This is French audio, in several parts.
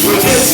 Yeah.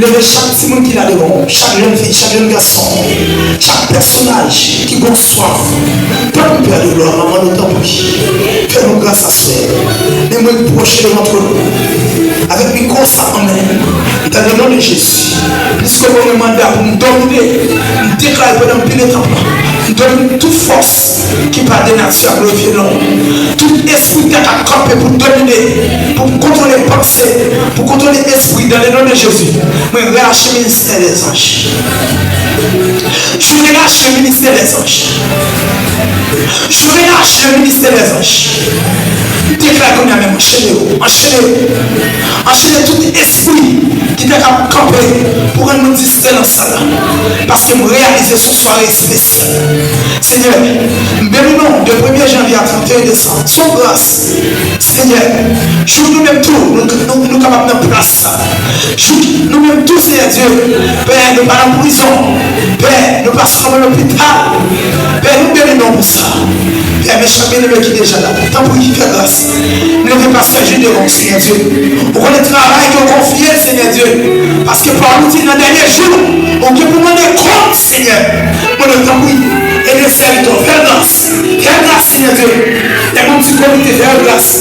Levez chaque petit monde qui l'a devant, chaque jeune fille, chaque jeune garçon, chaque personnage qui a soif. Peuple Père de gloire, maman, nous t'en prie. Fais-nous grâce à soi. Les mots proches de notre nous. Avec une grosse amène. Dans le nom de Jésus. Puisque vous me demandez pour nous dominer, nous déclarer pendant plus de temps. Nous donne toute force qui part des nations à glorifier l'homme. Tout esprit qui a campé pour dominer, pour contrôler les pensées, pour contrôler l'esprit dans le nom de Jésus. Moi, je relâche le ministère des anges. Je relâche le ministère des anges. Je relâche le ministère des anges. Déclare qu'on a même enchaînez tout esprit qui t'a campé pour nous distraire dans ça. Parce que nous réalisons ce soirée spéciale. Seigneur, bénis-nous de 1er janvier à 31 décembre. Son grâce. Seigneur, joue nous-mêmes tout, nous capables de place. Nous-mêmes tous, Seigneur Dieu. Père, nous pas en prison. Père, nous passons à l'hôpital. Père, nous bénissons pour ça. Père, mes chers bien-aimés qui sont déjà là. Tant pour qu'il fait grâce. Ne devez pas s'agir de vous, Seigneur Dieu. Pour qu'on ait travail que vous confiez, Seigneur Dieu. Parce que par nous, dans les derniers jours, on peut vous demander compte, Seigneur. Mon temps, oui. Et les serviteurs, faire grâce. Faire grâce, Seigneur Dieu. Et mon petit comité, faire grâce.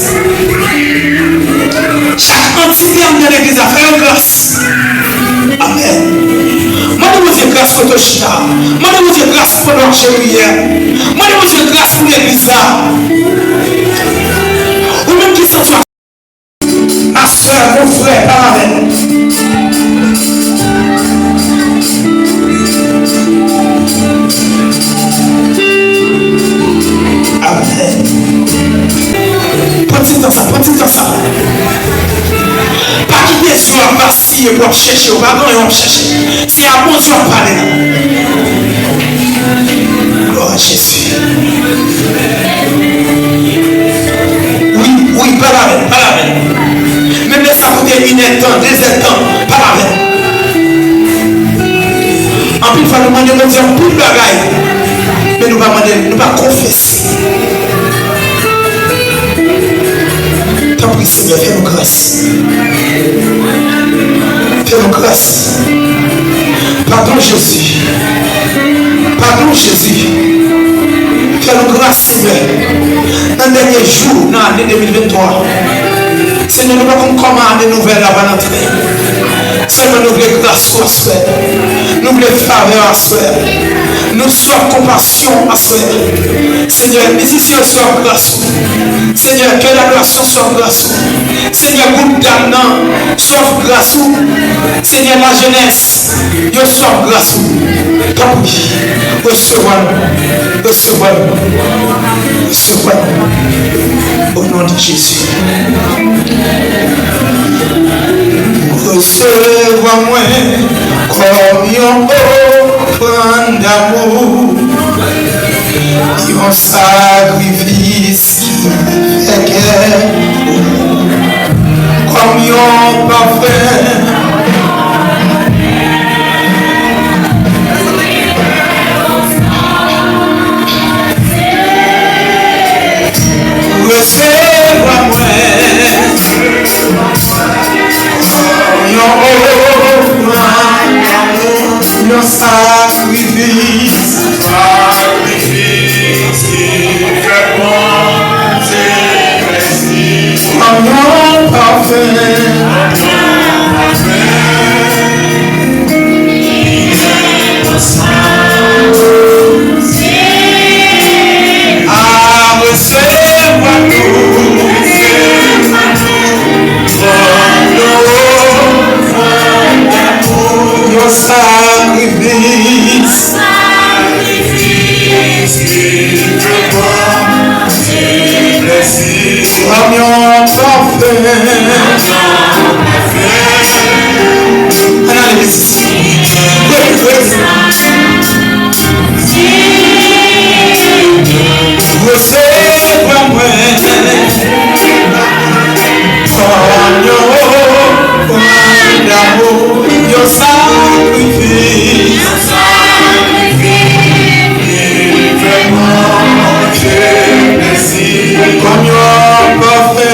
Chaque entité en de l'église a fait grâce. Amen. Moi, je vous dis grâce pour Toshita. Moi, je vous dis grâce pour notre hier. Moi, je vous dis grâce pour l'église là. Ou même qui s'en soit. Ma soeur, mon frère, par avec. Amen. Prends-tu dans ça, prends-tu dans ça. Pas quitter sur un vaciller pour chercher, ou pas on chercher. C'est à bon Dieu à parler là. Gloire à Jésus. Oui, pas la peine, pas la peine. Même les saboter une temps, 2 temps, pas la peine. En plus, il faut demander de dire plus de bagaille. Mais nous ne pas demander, nous pas confesser. Tant pis, Seigneur, fais-nous grâce. Fais-nous grâce. Pardon, Jésus. Pardon, Jésus. Fais-nous grâce, Seigneur. Dans le dernier jour, dans l'année 2023, Seigneur, nous ne pouvons pas commander des nouvelles avant l'entrée. Seigneur, nous voulons grâce à soi. Nous voulons faveur à soi. Nous sommes compassion à soi. Seigneur, musiciens soient grâce. Seigneur, que l'adoration soit grâce. Seigneur, groupe d'âme, soit grâce. Seigneur, la jeunesse, yo soit grâce. Tant pis, recevons-nous. Recevons-nous. Recevons-nous. Au nom de Jésus. Recevons-moi comme une offrande d'amour, un sacrifice qui fait guerre, comme un parfum. Recevons-moi your sacrifice qui fait monter l'esprit comme un parfum.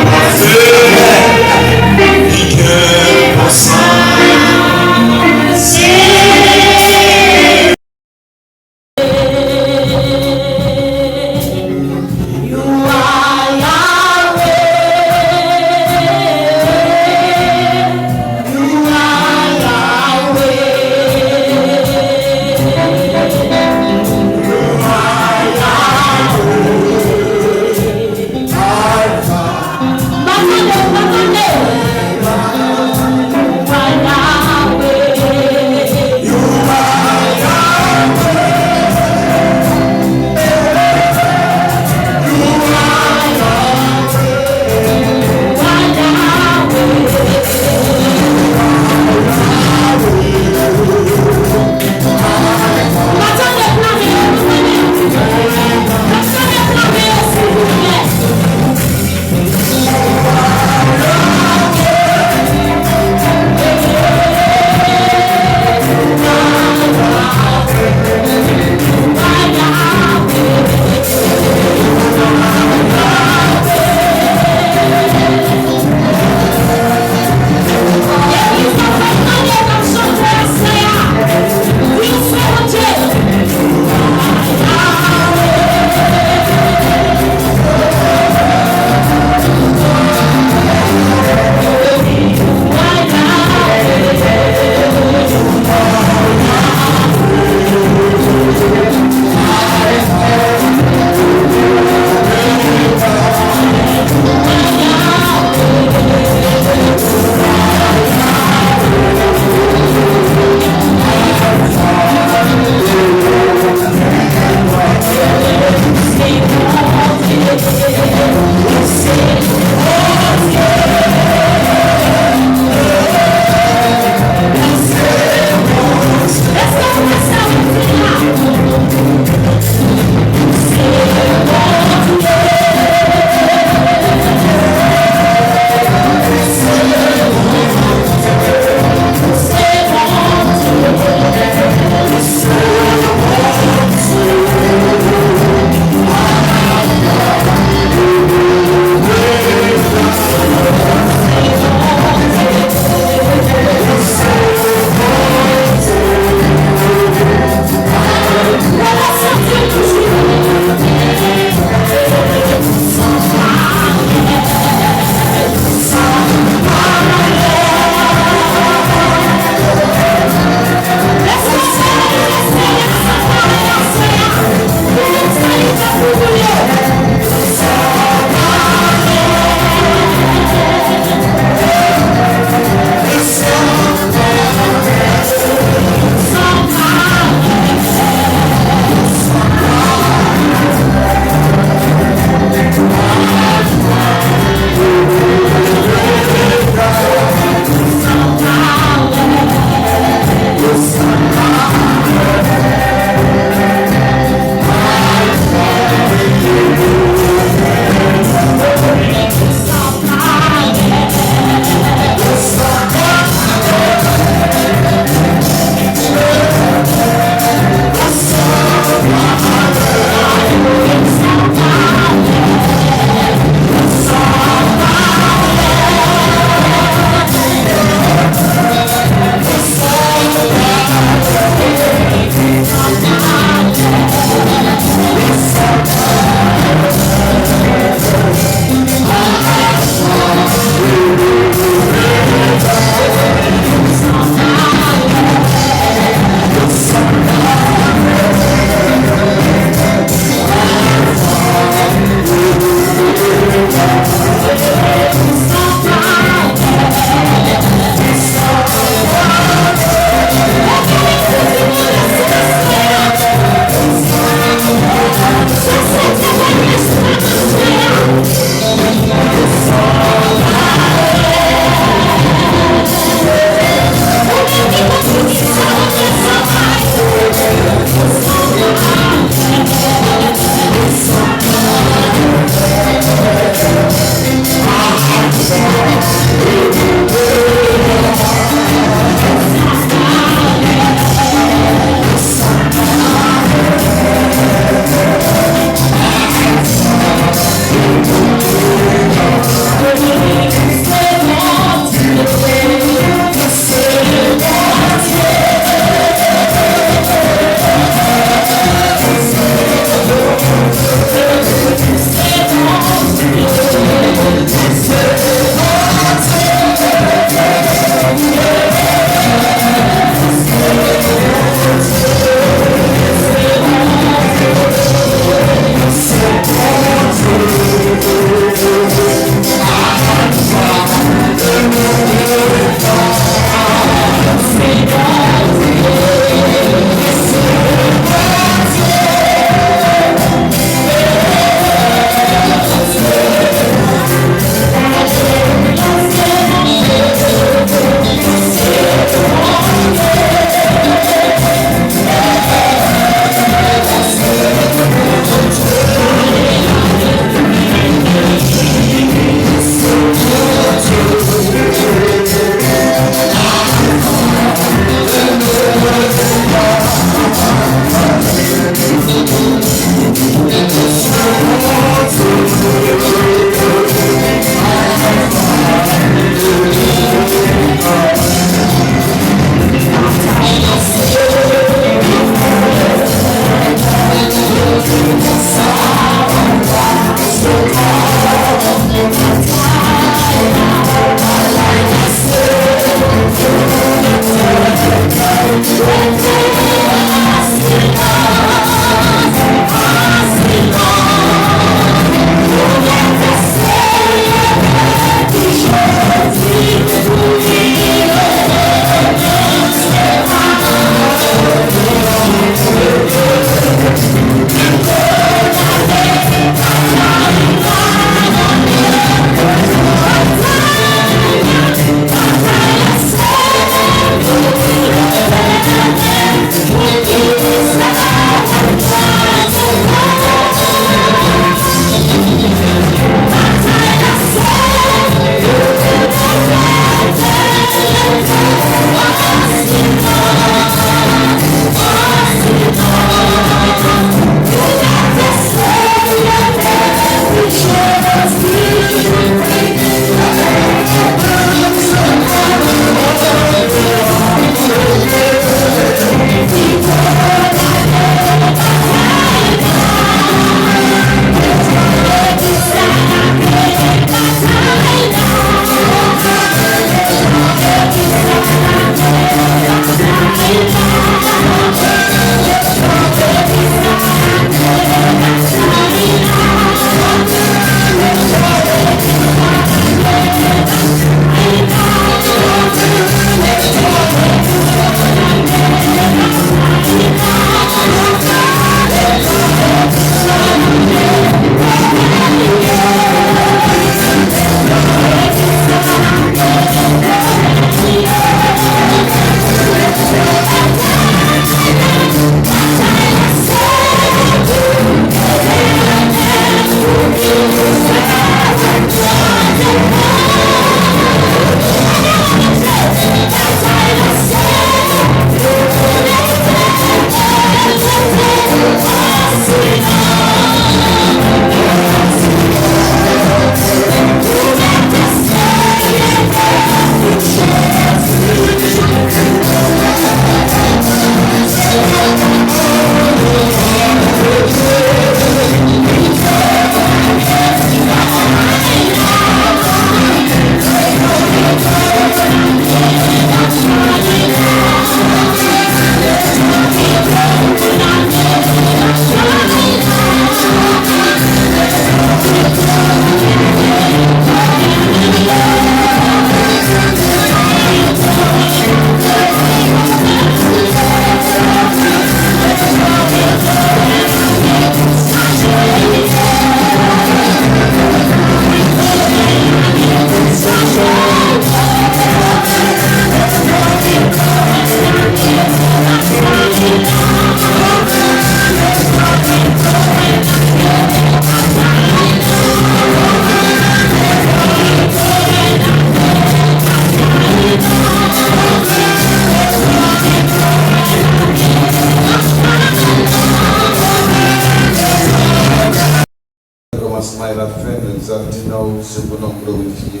ce bonhomme glorifié.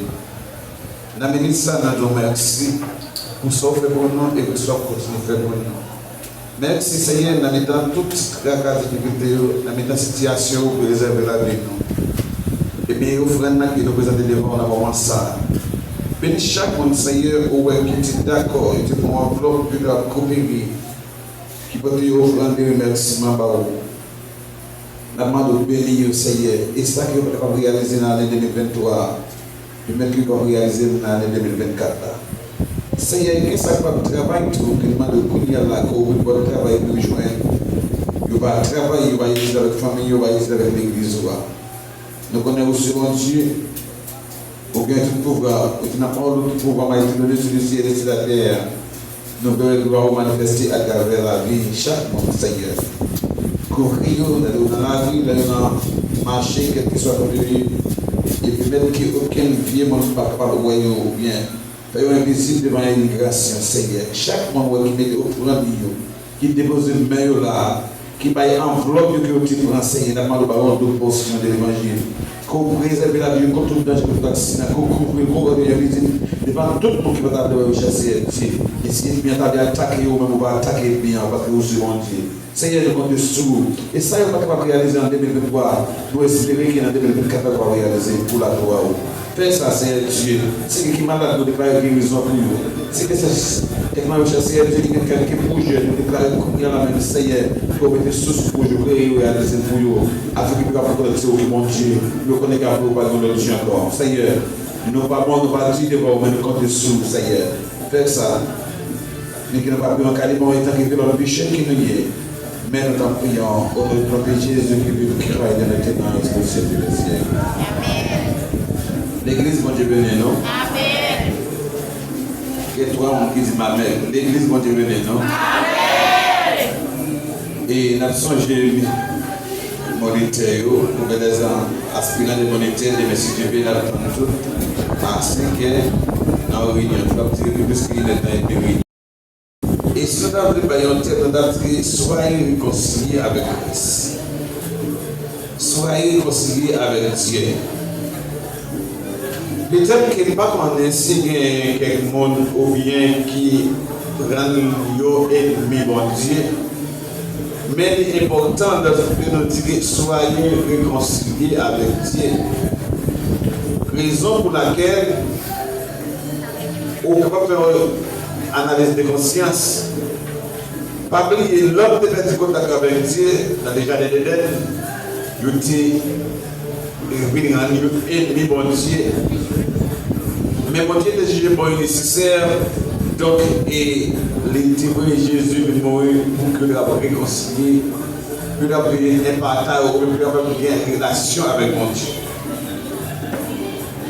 Nous avons ça, nous avons merci pour ce que pour nous et pour ce que continue de faire pour nous. Merci Seigneur, nous avons toute la difficulté, nous avons la situation pour réserver la vie. Et bien, aux frères qui nous présentent devant la moment ça. Bénis chaque monde, Seigneur, qui est d'accord, qui est pour enveloppe de la coopérer, qui peut te offrir des remerciements. Nous demandons de bénir, Seigneur. Et c'est ça que nous avons réalisé dans l'année 2023, et même que nous avons réalisé dans l'année 2024. Seigneur, qu'est-ce que ça va travailler tout, que nous demandons de connaître la cour, de bon travail pour joindre. Il va travailler, il va utiliser avec la famille, il va utiliser avec l'église. Nous connaissons aussi mon Dieu. Aucun tout pouvoir, qui n'a pas l'autre pouvoir, mais qui nous donne sur le ciel et sur la terre. Nous devons pouvoir manifester à travers la vie, chaque monde, Seigneur. Courir dans la vie, dans marcher, quel que soit le lieu, et puis même qu'aucun vieux monde ne va pas le voir ou bien. Faisons invisible devant l'immigration, Seigneur. Chaque monde qui met au courant de qui dépose une main là, qui va enveloppe que tu prends, Seigneur, dans le baron de portion de l'évangile. Qu'on préserve la vie contre tout danger de vacciner, qu'on couvre le corps de la visite devant tout le monde qui va t'avoir chasser. Et si il vient t'attaquer, ou même on va attaquer bien, parce que vous serez mon Dieu. Seigneur, nous comptons sur vous. Et ça, il va pas réaliser en 2023. Nous espérons qu'il y a en 2024 va réaliser pour la gloire. Fais ça, Seigneur Dieu. C'est qui est malade, nous déclarons guérison pour vous. C'est que c'est quelqu'un qui Seigneur Dieu, quelqu'un qui est pour Dieu, nous déclarons qu'il y a la même Seigneur, pour mettre sous pour vous, réaliser pour vous, afin qu'il puisse apporter au mon Dieu. Nous connaissons qu'à vous, pas de Dieu encore. Seigneur, nous ne pas dire devant, mais nous comptons sur vous, Seigneur. Fais ça. Nous qui n'avons pas pu en calibrer, étant que dans le péché qui nous y est. Mais nous t'en prions, au nom de notre Jésus qui vit, qui règne dans l'éternel et au ciel du ciel. Amen. L'église, mon Dieu béni, non? Amen. Et toi, mon qui dit ma mère, l'église, mon Dieu béni, non? Amen. Et nous avons changé monétaire, pour les aspirants de monétaire, de M. Dieu, là, à 5 heures, dans la réunion. Je vais vous dire que qu'il est dans une réunion. Et ce qu'on a dit, soyez réconciliés avec Christ. Soyez réconciliés avec Dieu. Peut-être qu'il n'y a pas ainsi quelqu'un ou bien qui rend nous ennemis, bon Dieu. Mais il est important de nous dire soyez réconciliés avec Dieu. Raison pour laquelle on peut faire analyse de conscience. Pas oublier l'homme de faire du contact avec Dieu dans le jardin d'Éden. Il dit, il ennemi bon Dieu. Mais bon Dieu était jugé bon et nécessaire. Donc, et l'intégré Jésus est mort pour que nous puissions réconcilier, que nous puissions un partage, que nous puissions une relation avec mon Dieu.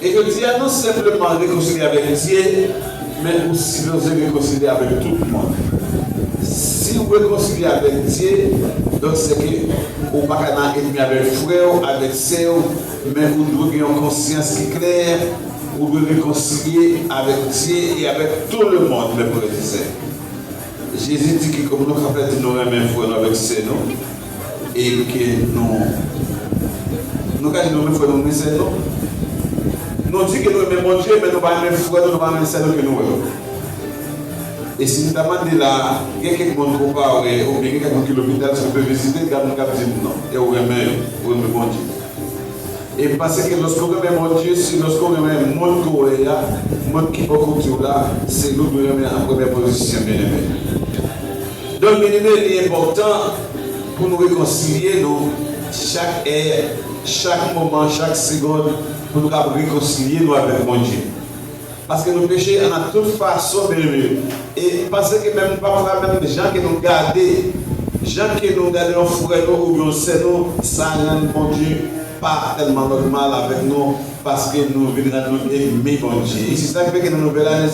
Et je dis non simplement réconcilier avec Dieu, mais aussi nous réconcilier avec tout le monde. Si vous réconciliez avec Dieu, donc c'est que vous n'avez pas ennemi avec frère, avec sœur, mais vous devez avoir une conscience qui est claire, vous devez réconcilier avec Dieu et avec tout le monde, mes frères et sœurs. Jésus dit que comme nous avons fait nos mêmes frères avec sœur, et que nous avons nos mêmes frères avec sœur, nous disons que nous aimons Dieu, mais nous n'avons pas les mêmes frères, nous n'avons pas les mêmes sœurs que nous. Et si nous demandons là, quelqu'un qui montre pas, ou bien quelqu'un qui est à l'hôpital, si vous pouvez visiter, vous avez dit non. Et vous aimez mon Dieu. Et parce que lorsqu'on aime mon Dieu, c'est lorsqu'on aime mon Dieu, mon qui peut continuer là, c'est nous qui aimons en première position, bien aimé. Donc, bien aimé, il est important pour nous réconcilier, nous, chaque heure, chaque moment, chaque seconde, pour nous réconcilier nous avec mon Dieu. Parce que nos péchés, en a toute façon, bien aimé. Et parce que même parfois, même des gens qui nous gardent, nos frères ou nos sœurs, ça rend mon Dieu pas tellement normal avec nous parce que nous venons nous aimer mon Dieu. Et c'est ça qui fait que dans nos nouvelles années,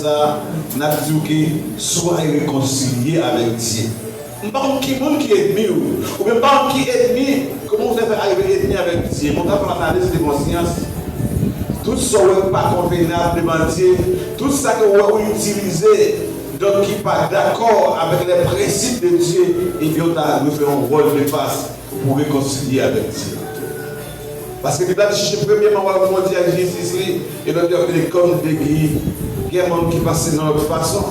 nous avons dit que soyez réconciliés avec Dieu. Pas qui est ennemi ou bien pas qui est ennemi, comment vous avez arrivé ennemi avec Dieu? On a fait l'analyse de conscience. Tout ce qui n'est pas convenable devant Dieu, tout ça que vous utilisez, donc qui n'est pas d'accord avec les principes de Dieu, et bien on a fait un rôle de face pour réconcilier avec Dieu. Parce que Bible cherche premièrement à dire à Jésus et l'autre dit comme des guilles, il y a des gens qui passent dans notre façon.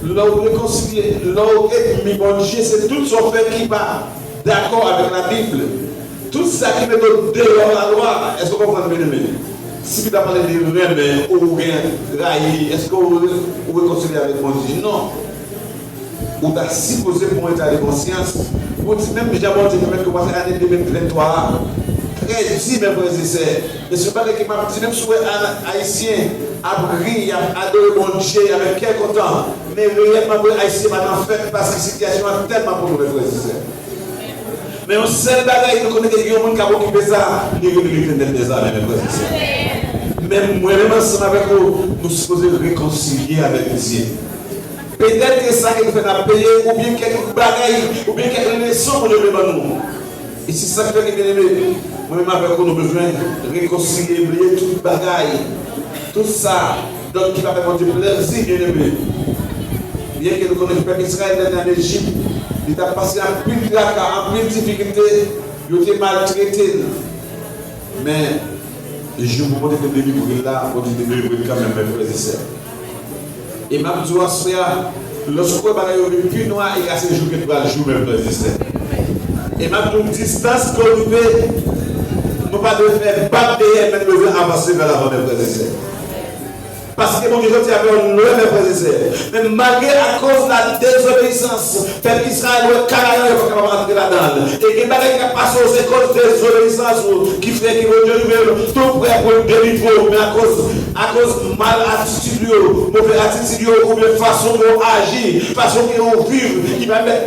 L'homme réconcilié, l'homme ennemi, bon Dieu, c'est tout son fait qui va d'accord avec la Bible. Tout ça qui met dehors la loi, est-ce que vous comprenez bien? Si vous parlez de remède ou bien railler, est-ce que vous réconciliez avec mon Dieu? Non. Vous avez supposé pour un état de conscience. Vous dites même que j'ai abordé que commencer l'année 2023. Très dit, mes frères et sœurs. Et ce n'est pas que m'a dit, même si un haïtien a brillé, a adoré mon Dieu avec quel content. Mais réellement, les haïtiens maintenant fait parce que la situation est tellement pour nous, mes frères et sœurs. Mais on sait que nous connaissons des gens qui ont occupé ça, ils ont des armes, mes frères et sœurs. Même moi-même, ensemble avec vous, nous sommes réconcilier avec Dieu. Peut-être que ça que nous faisons payer, ou bien quelques bagailles, ou bien quelques leçons pour nous. Et c'est ça que bien aimé. Moi-même avec vous, nous avons besoin de réconcilier, oublier toute bagaille, tout ça, donc qui va permettre de plaisir, bien aimé. Bien que nous connaissions le peuple d'Israël en Égypte, il a passé en plus de en plus de difficultés, il a été maltraité. Mais je vous montre que délivrer là, pour délivrer quand même, mes frères et sœurs. Et ma dit, lorsque vous avez le plus noir, il y a ces jours que tu vas jouer, mes frères et sœurs. Et ma distance qu'on fait, nous ne pas de faire battre derrière, mais nous devons avancer vers l'avant, mes frères et sœurs. Parce que mon Dieu, tu avais un loin, mes frères et sœurs. Mais malgré à cause de la désobéissance, peuple Israël, le Canada, il faut qu'on rentrer là-dedans. Et il y a des gens qui passent aux écoles de désobéissance qui fait que mon Dieu est tout prêt pour le délivrer. Mais à cause de mal attitude, mauvaise attitude, ou de façon de agir, façon de vivre, il va mettre.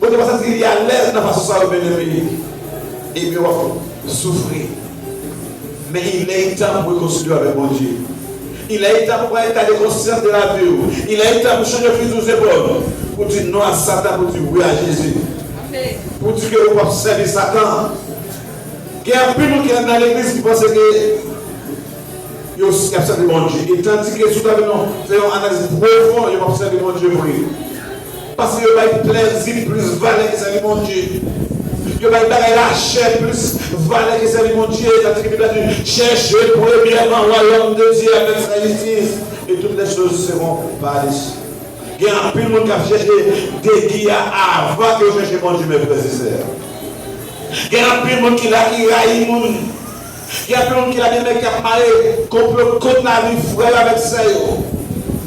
Vous devez penser qu'il y a l'aise dans la façon de bien-aimé. Et bien, on va souffrir. Mais il est temps pour réconcilier avec mon Dieu. Il a été pour un état de conscience de la vie. Il a été pour changer le fusil aux épaules. Pour dire non à Satan, pour dire oui à Jésus. Pour dire que vous pouvez servir Satan. Il y a un peu de gens qui sont dans l'église qui pensent que il y a aussi capable de mon Dieu. Et tandis que sous la vie, fait une analyse profonde, il va observer mon Dieu pour lui. Parce qu'il y a un plaisir plus valeur que servir mon Dieu. Il y a la chair plus valeur que servir mon Dieu. Cherchez premièrement le royaume de Dieu avec sa justice. Et toutes les choses seront par-dessus. Il y a un peu de monde qui a cherché des guilles avant que vous cherchiez mon Dieu, mes frères et sœurs. Il y a un peu de monde qui a raillé le monde. Il y a un peu de monde qui a des mecs qui a marré, qu'on peut condamner frère avec ça.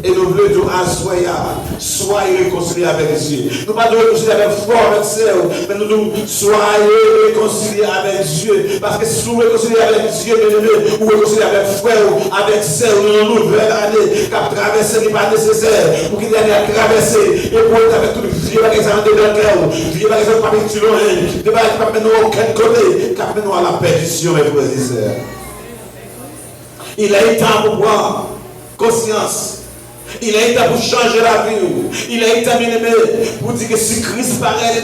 Et nous voulons dire à soyez réconciliés avec Dieu. Nous ne pas réconcilier avec foi, avec Dieu, mais nous devons soyez réconciliés avec Dieu. Parce que si vous réconciliez avec Dieu, vous réconciliez avec frère, avec Dieu, nous avons une nouvelle année qui a traversé n'est pas nécessaire pour qu'il y ait à traverser. Et pour être avec tout le vieux exemple de l'enquête, vieux exemple pas petit loin, ne pas mener aucun côté, qui amène à la perdition, mes frères et sœurs. Il est temps pour voir conscience. Il a été pour changer la vie. Il a été bien aimé pour dire que si Christ paraît,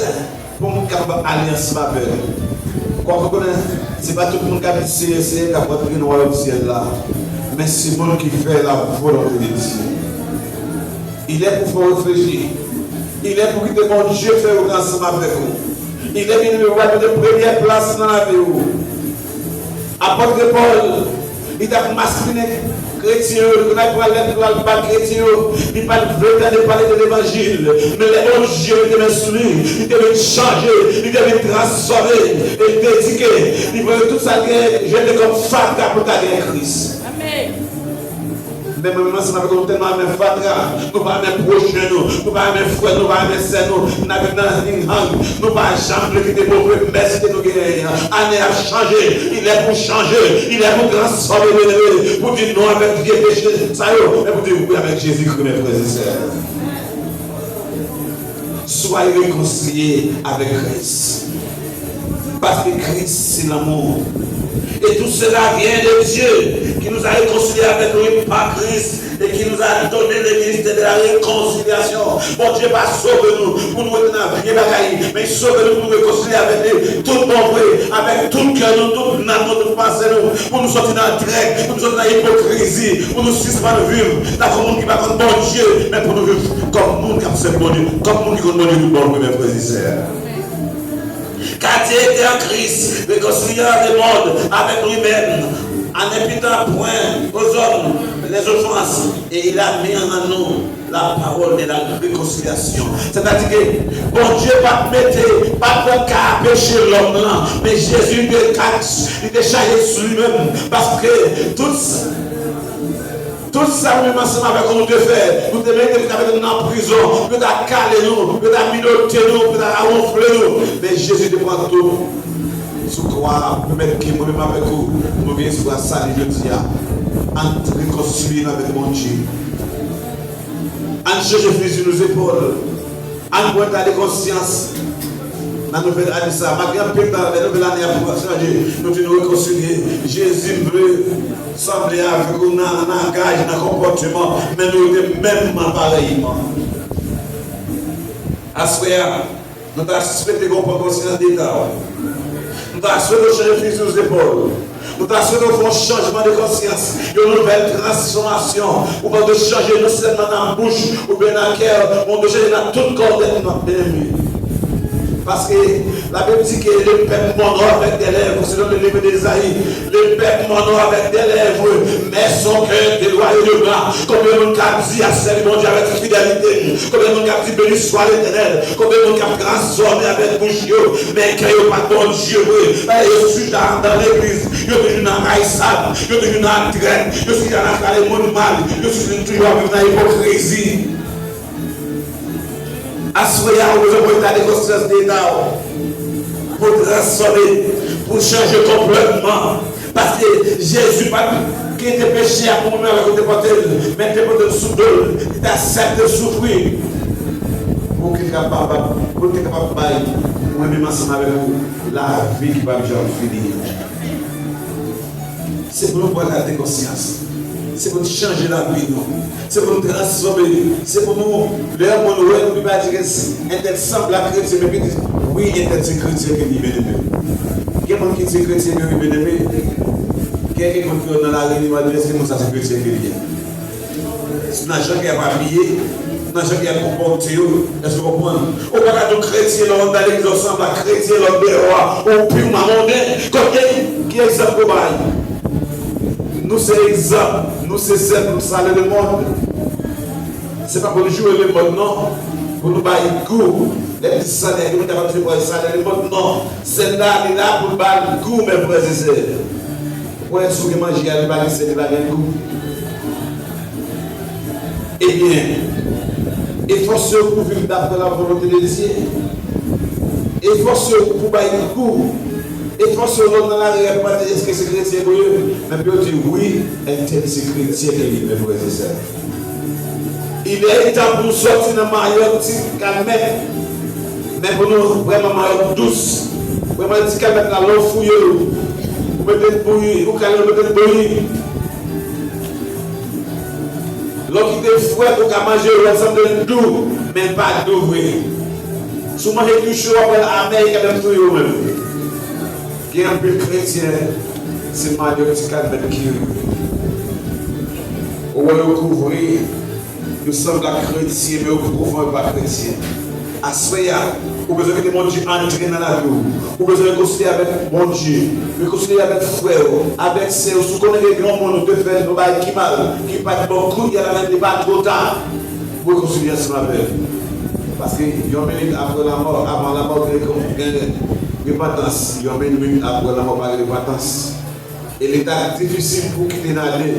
pour nous capable alliance ma belle. Quoi vous connaissez, ce n'est pas tout le monde qui a dit c'est capable de nous au ciel là. Mais c'est le monde qui fait la volonté de Dieu. Il est pour faire réfléchir. Il est pour que mon Dieu fasse ensemble avec vous. Il est bien aimé pour de première place dans la vie. Apôtre Paul, il a masculé. Chrétien, il n'a pas chrétien, il n'a pas de parler de l'évangile. Mais les autres Dieu devaient soutenir, il devait changer, il devait transformer et dédiquer. Il veut tout ça que je comme fatra pour gagner Christ. Amen. Mais maintenant, ça n'a pas tellement même fatra. Nous ne pas même prochain, nous ne pas même frère, nous ne pas même sœur, nous n'avons pas nous pas jamais quitter pour merci de nous guérir. Année a changé, il est pour changer, il est pour transformer, pour dire non avec vieux péché, ça y est, mais pour dire oui avec Jésus-Christ, mes frères et sœurs. Soyez réconciliés avec Christ. Parce que Christ, c'est l'amour. Et tout cela vient de Dieu qui nous a réconciliés avec lui par Christ et qui nous a donné le ministère de la réconciliation. Bon Dieu va sauver nous pour nous mettre dans la vie bagaille, mais sauver nous pour nous réconcilier avec lui, tout bon vrai, avec tout cœur, toute notre toute pensée, pour nous sortir dans le direct, pour nous sortir dans l'hypocrisie, pour nous suspendre vivre, là comme monde qui va contre bon Dieu, mais pour nous vivre comme monde qui a fait bon Dieu, comme monde qui connaît bon Dieu tout bon, mes frères et sœurs. car Dieu était en Christ, réconciliant le monde avec lui-même, en imputant point aux hommes les offenses, et il a mis en nous la parole de la réconciliation. C'est-à-dire que bon Dieu va mettre, pas de cas pécher l'homme là, mais Jésus il est chargé sur lui-même, parce que tout ça, nous ensemble avec nous de faire, nous devons être en prison, nous devons caler nous, nous devons minoter nous, nous devons ronfler nous, mais Jésus te prend tout. Sous croix, nous mettons qui nous avec vous, nous venons sur la salle de Dieu, entre réconcilier avec mon Dieu. En changer fusil nos épaules, en pointant les consciences. La nouvelle année, ça, ma grand-père, la nouvelle année a changer, nous devons réconcilier. Jésus veut sembler avec nous dans un langage, dans un comportement, mais nous sommes même pareillement. À ce moment-là, nous avons souhaité qu'on prenne conscience d'État. Nous avons souhaité changer fusil aux épaules. Nous avons souhaité un changement de conscience, une nouvelle transformation. Ou pas de changer non seulement dans la bouche ou bien dans le cœur, mais de changer dans tout le corps de notre ennemi. Parce que la Bible dit que le peuple mourra avec des lèvres, c'est dans le livre d'Ésaïe. Le peuple mourra avec des lèvres, mais son cœur est éloigné de blanc. Combien de monde a dit à celle mon Dieu avec fidélité? Combien de monde a dit béni soit l'Éternel? Combien de monde a transformé avec bouche? Mais quand il n'y a pas de Dieu, je suis dans l'église, je suis dans l'Aïsab, je suis dans la traite, je suis dans le monde mal, je suis toujours dans l'hypocrisie. Assoyez vous avez état de conscience d'État pour transformer, pour changer complètement. Parce que Jésus, qui était péché à pour nous avec le porteur, mais il était sous l'eau, il accepte de souffrir. Pour qu'il soit capable de bailler, moi-même ensemble avec vous, la vie qui va jamais finir. C'est pour nous prendre la conscience. C'est pour nous changer la vie, non. C'est pour nous transformer. C'est pour nous, l'air pour nous, ne pas dire qu'un tel semble à chrétien, mais puis oui, un tel c'est chrétien qui est bien-aimé. Quelqu'un qui est chrétien qui est bien-aimé, quelqu'un qui est dans la réunion, est-ce que ça c'est chrétien qui est bien? C'est un gens qui a pas habillé, c'est un gens qui a comporté, est-ce que vous comprenez? Au cas de chrétien, on a l'église ensemble, à chrétien, l'homme des rois, au pire, maman, qui est exemple pour nous, c'est exemple, nous, c'est celle pour saler le monde. Ce n'est pas pour nous jouer le monde, non. Pour nous bailler goût. Les petits salaires, nous avons fait pour saler le monde, non. Celle-là, elle est là pour nous bailler goût, mes frères et sœurs. Pour être sûr que manger, elle va bailler, c'est de bailler goût. Eh bien, efforcez-vous pour vivre d'après la volonté de Dieu. Efforcez-vous pour bailler goût. Et quand ce monde dans la réalité, est-ce que c'est chrétien pour eux? Mais puis on dit oui, c'est chrétien qui est mes frères et sœurs. Il est temps pour sortir dans Mariotte, calmette, mais pour nous vraiment Mariotte douce. Vraiment petit calmette la l'eau fouille, vous mettez le bouillie, vous calmez le bouillie. L'eau qui est fouette pour manger l'ensemble de doux, mais pas doux, oui. Si vous mangez du chaud, après l'Amérique, elle est fouille vous-même. Il y a un peu chrétien, c'est Mariotte qui calmette qui on va le couvrir. Nous sommes la chrétien, mais nous ne pouvons pas chrétien. À ce moment-là, vous avez besoin de mon Dieu entrer dans la vie. Vous avez besoin de concilier avec mon Dieu, de concilier avec frère, avec ceux qui connaissent les grands mondes, de faire nos bails qui mal, qui pas bon coup, il y a la même débat trop tard. Vous concilier ensemble avec. Parce qu'il y a une minute après la mort, avant la mort, il y a une repentance. Il y a une minute après la mort, il y a une repentance. Et l'état difficile pour quitter l'année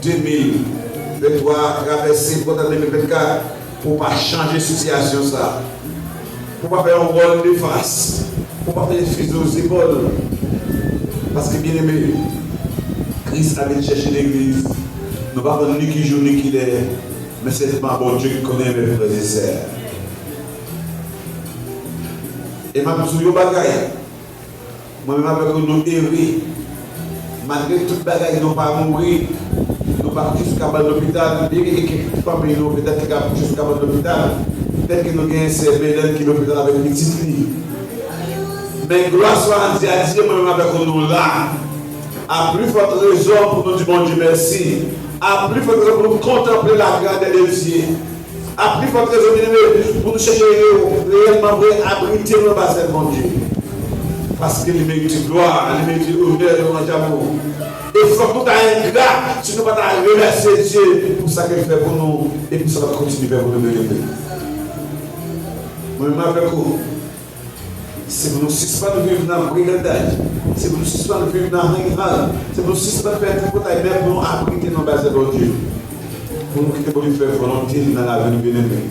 2023, traverser pour 2024, pour ne pas changer la situation, ça. Pour ne pas faire un rôle de face, pour ne pas faire des fils aux épaules. Parce que bien aimé, Christ avait cherché l'église. Nous ne pouvons pas ni qui joue ni qui l'est, mais c'est pas bon Dieu qui connaît mes frères et sœurs. Et ma petite bagaille, moi-même avec nous héros, malgré toute bagaille, nous ne pas mourir. Nous partons jusqu'à l'hôpital, bien que famille nous peut-être qui va jusqu'à l'hôpital, peut-être que nous avons un CBD qui est l'hôpital avec une petite fille. Mais gloire soit à Dieu, moi-même avec nous là, à plus forte raison pour nous dire bon Dieu merci, à plus forte raison pour nous contempler la grandeur de Dieu, à plus forte raison pour nous chercher réellement abriter nos bassins, mon Dieu. Parce qu'il mérite gloire, il mérite honneur, d'amour. Et il faut que nous ayons un gars, si nous ne pouvons pas remercier Dieu pour ça qu'il fait pour nous et pour ça qu'il continue pour nous bénir. Moi-même avec vous, c'est pour nous suspendre de vivre dans le brigandage, c'est pour nous suspendre de vivre dans le ringard, c'est pour nous suspendre de faire tout pour même pour nous abriter dans la base de Dieu. Pour nous quitter pour nous faire volonté dans la vie de bien-aimé.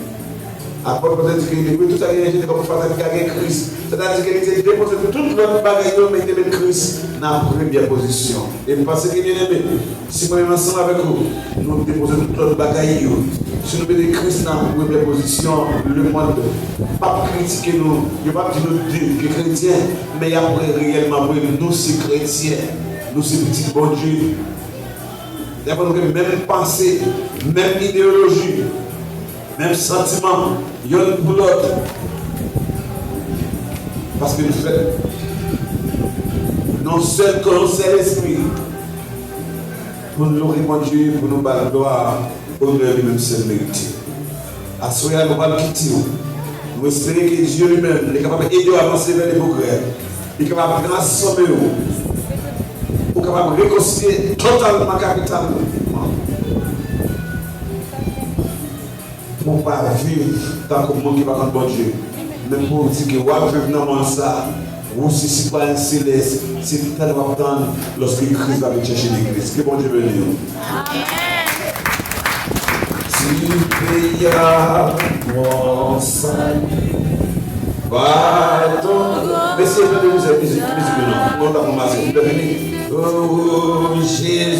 Après, peut-être qu'il dit, tout ça qui est comme Fatah qui a Christ. C'est-à-dire qu'il était déposé de toute notre bagaille, mais il met Christ dans la première position. Et parce que bien aimé, si nous sommes ensemble avec vous, nous déposons toute notre bagaille. Si nous mettons Christ dans la première position, le monde ne va pas critiquer nous, il ne va pas dire que chrétiens, mais après réellement, nous sommes chrétiens, nous sommes petits bon Dieu. Il y a même pensée, même idéologie. Même sentiment, y'en pour l'autre. Parce que nous faisons non seul que c'est l'esprit. Pour nous louer Dieu, pour nous battre gloire, honneur lui-même seul mérité. À ce moment-là, nous allons quitter. Nous espérons que Dieu lui-même est capable d'aider à avancer vers les progrès. Il est capable de transformer pour capable de réconcilier totalement capitalement. Pour ne pas vivre tant que le monde qui va contre bon Dieu. Même pour dire que vous vivez dans ça, vous si citoyen céleste, c'est tel important lorsque Christ va venir chercher l'église. Que bon Dieu bénisse. Tu payas mon salut. Mais c'est de vous musique, non. On va commencer. Oh Jésus.